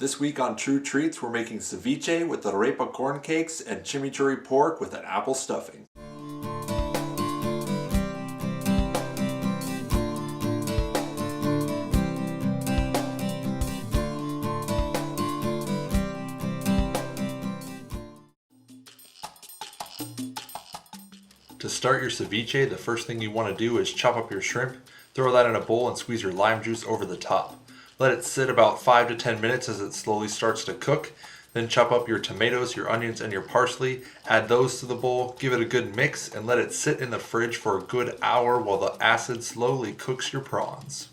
This week on True Treats, we're making ceviche with the arepa corn cakes and chimichurri pork with an apple stuffing. To start your ceviche, the first thing you want to do is chop up your shrimp, throw that in a bowl and squeeze your lime juice over the top. Let it sit about 5 to 10 minutes as it slowly starts to cook. Then chop up your tomatoes, your onions, and your parsley. Add those to the bowl, give it a good mix, and let it sit in the fridge for a good hour while the acid slowly cooks your prawns.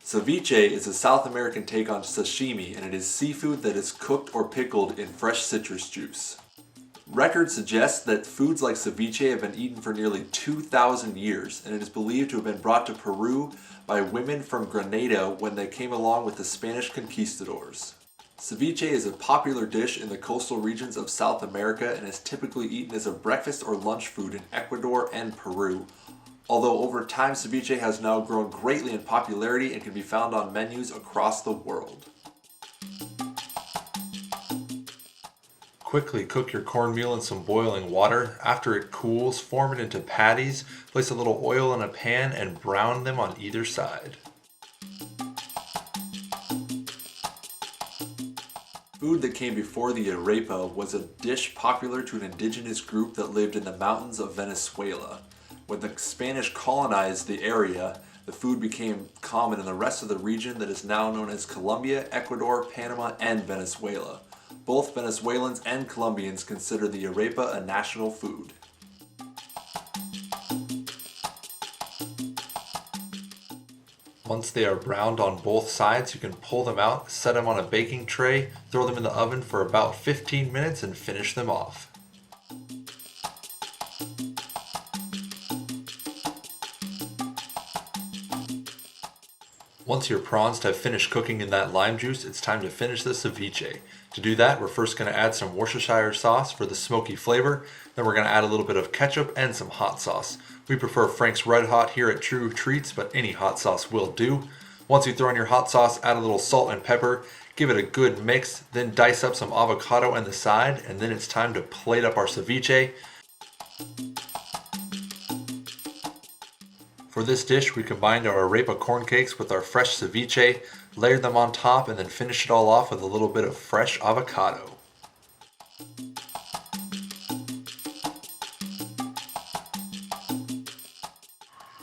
Ceviche is a South American take on sashimi, and it is seafood that is cooked or pickled in fresh citrus juice. Records suggest that foods like ceviche have been eaten for nearly 2,000 years, and it is believed to have been brought to Peru by women from Grenada when they came along with the Spanish conquistadors. Ceviche is a popular dish in the coastal regions of South America and is typically eaten as a breakfast or lunch food in Ecuador and Peru. Although over time, ceviche has now grown greatly in popularity and can be found on menus across the world. Quickly cook your cornmeal in some boiling water. After it cools, form it into patties, place a little oil in a pan, and brown them on either side. Food that came before the arepa was a dish popular to an indigenous group that lived in the mountains of Venezuela. When the Spanish colonized the area, the food became common in the rest of the region that is now known as Colombia, Ecuador, Panama, and Venezuela. Both Venezuelans and Colombians consider the arepa a national food. Once they are browned on both sides, you can pull them out, set them on a baking tray, throw them in the oven for about 15 minutes, and finish them off. Once your prawns have finished cooking in that lime juice, it's time to finish the ceviche. To do that, we're first going to add some Worcestershire sauce for the smoky flavor. Then we're going to add a little bit of ketchup and some hot sauce. We prefer Frank's Red Hot here at True Treats, but any hot sauce will do. Once you throw in your hot sauce, add a little salt and pepper, give it a good mix, then dice up some avocado on the side, and then it's time to plate up our ceviche. For this dish, we combined our arepa corn cakes with our fresh ceviche, layered them on top, and then finished it all off with a little bit of fresh avocado.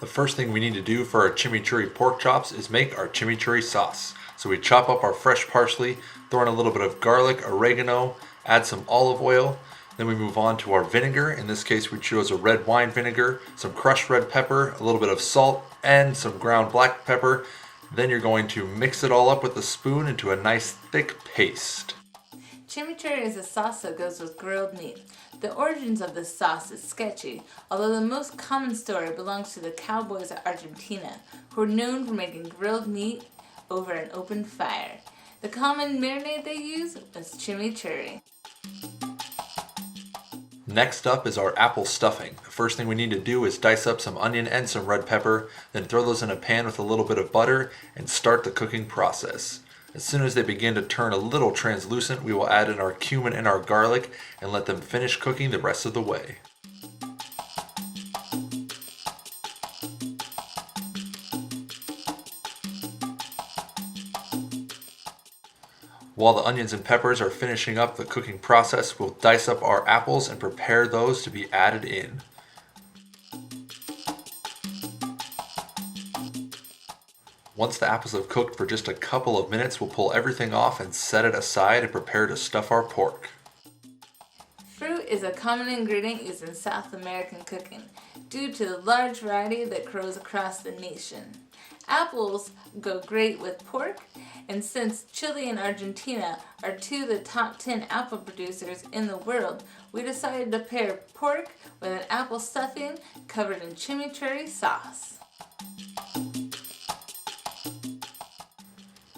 The first thing we need to do for our chimichurri pork chops is make our chimichurri sauce. So we chop up our fresh parsley, throw in a little bit of garlic, oregano, add some olive oil. Then we move on to our vinegar. In this case, we chose a red wine vinegar, some crushed red pepper, a little bit of salt, and some ground black pepper. Then you're going to mix it all up with a spoon into a nice thick paste. Chimichurri is a sauce that goes with grilled meat. The origins of this sauce is sketchy, although the most common story belongs to the cowboys of Argentina, who are known for making grilled meat over an open fire. The common marinade they use is chimichurri. Next up is our apple stuffing. The first thing we need to do is dice up some onion and some red pepper, then throw those in a pan with a little bit of butter and start the cooking process. As soon as they begin to turn a little translucent, we will add in our cumin and our garlic and let them finish cooking the rest of the way. While the onions and peppers are finishing up the cooking process, we'll dice up our apples and prepare those to be added in. Once the apples have cooked for just a couple of minutes, we'll pull everything off and set it aside and prepare to stuff our pork. Fruit is a common ingredient used in South American cooking due to the large variety that grows across the nation. Apples go great with pork, and since Chile and Argentina are two of the top 10 apple producers in the world, we decided to pair pork with an apple stuffing covered in chimichurri sauce.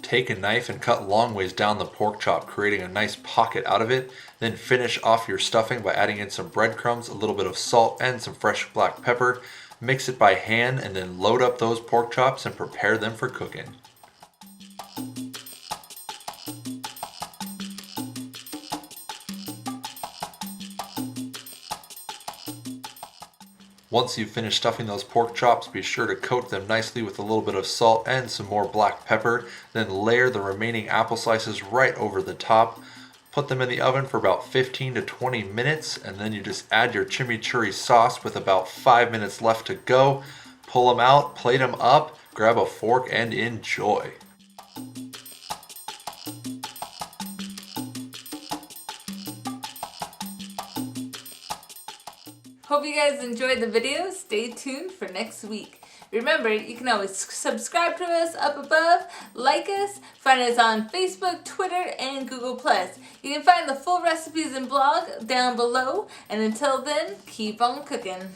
take a knife and cut long ways down the pork chop, creating a nice pocket out of it. Then finish off your stuffing by adding in some breadcrumbs, a little bit of salt, and some fresh black pepper. Mix it by hand and then load up those pork chops and prepare them for cooking. Once you've finished stuffing those pork chops, be sure to coat them nicely with a little bit of salt and some more black pepper. Then layer the remaining apple slices right over the top. Put them in the oven for about 15 to 20 minutes, and then you just add your chimichurri sauce with about 5 minutes left to go. Pull them out, plate them up, grab a fork, and enjoy. Hope you guys enjoyed the video. Stay tuned for next week. Remember, you can always subscribe to us up above, like us, find us on Facebook, Twitter, and Google+. You can find the full recipes and blog down below. And until then, keep on cooking.